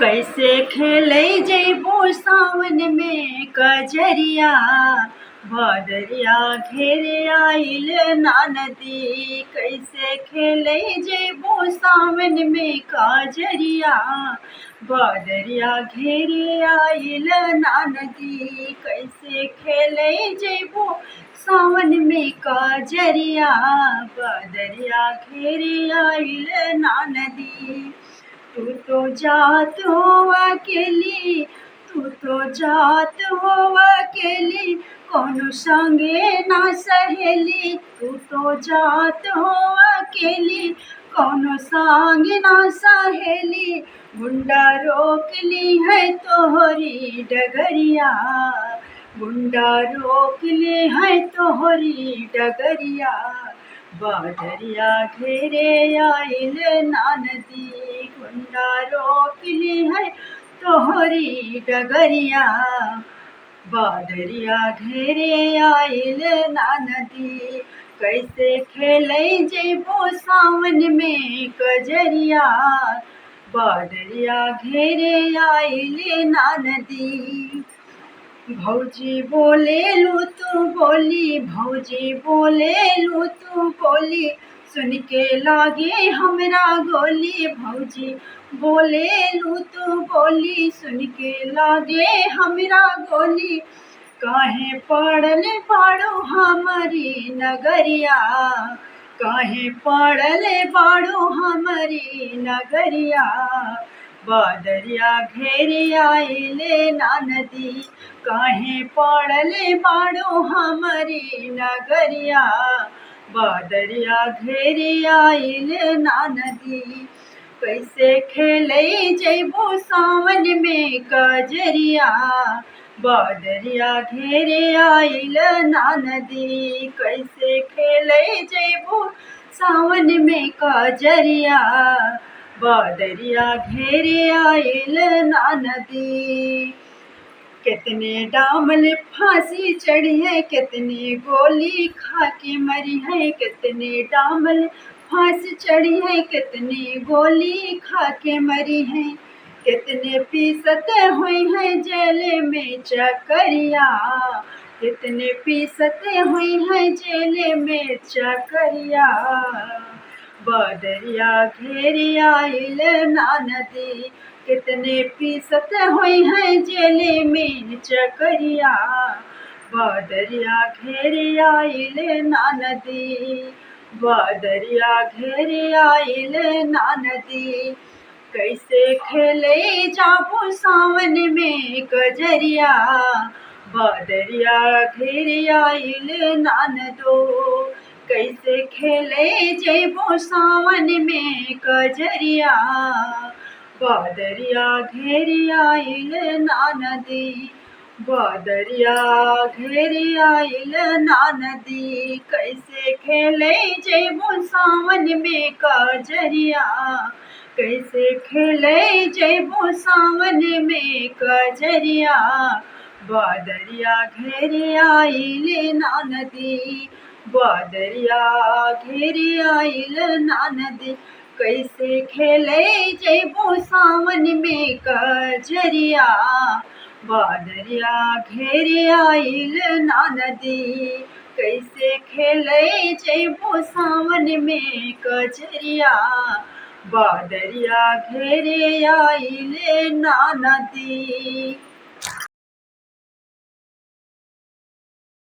कैसे खेले जैबो सावन में कजरिया, भदरिया घेरे आइल ना नदी। कैसे खेले जैबो सावन में कजरिया, भदरिया घेरे आइल ना नदी। कैसे खेले जैबो सावन में कजरिया, भदरिया घेरे आइल ना नदी। तू तो जात हो अकेली, तू तो जात हो अकेली, कौनो संगे ना सहेली। तू तो जात हो अकेली, कौनो संगे ना सहेली। गुंडा रोक ली है तोहरी डगरिया, गुंडा रोक ली है तोहरी डगरिया। भदरिया घेरे आइल ना नदी, गुंडा रोक ली है तोहरी डगरिया। भदरिया घेरे आइल ना नदी। कैसे खेले जैबो सावन में कजरिया, भदरिया घेरे आइल ना नदी। भौजी बोले लू तू बोली, भौजी बोले लू तू बोली, सुन के लागे हमरा गोली। भौजी बोले लू तू बोली, सुन के लागे हमरा गोली। काहे पड़ल बाड़ो हमारी नगरिया, काहे पड़ल बाड़ो हमारी नगरिया। भदरिया घेरे आइल ना नदी, काहे पड़ल बाड़ो हमारी नगरिया। भदरिया घेरे आइल ना नदी। कैसे खेले जैबो सावन में कजरिया, भदरिया घेरे आइल ना नदी। कैसे खेले जैबो सावन में कजरिया, भदरिया घेरे आइल ना नदी। कितने डामल फांसी चढ़ी है, कितने गोली खा के मरी है। कितने डामल फांसी चढ़ी है, कितने गोली खा के मरी है। कितने पीसत हुई है जेल में चकरिया, कितने पीसत हुई है जेल में चकरिया। भदरिया घेरे आइल ना नदी, कितने पीसत हुई है जेल में चकरिया। भदरिया घेरे आइल ना नदी, भदरिया घेरे आइल ना नदी। कैसे खेले जाबो सावन में कजरिया, भदरिया घेरे आइल ना नदो। कैसे खेले जैबो सावन में कजरिया, भदरिया घेरे आइल ना नदी। भदरिया घेरे आइल ना नदी। कैसे खेले जैबो सावन में कजरिया, कैसे खेले जैबो सावन में कजरिया। भदरिया घेरे आइल ना नदी, भदरिया घेरे आइल ना नदी। कैसे खेले जैबो सावन में कजरिया, भदरिया घेरे आइल ना नदी। कैसे खेले जैबो सावन में कजरिया, भदरिया घेरे आइल ना नदी।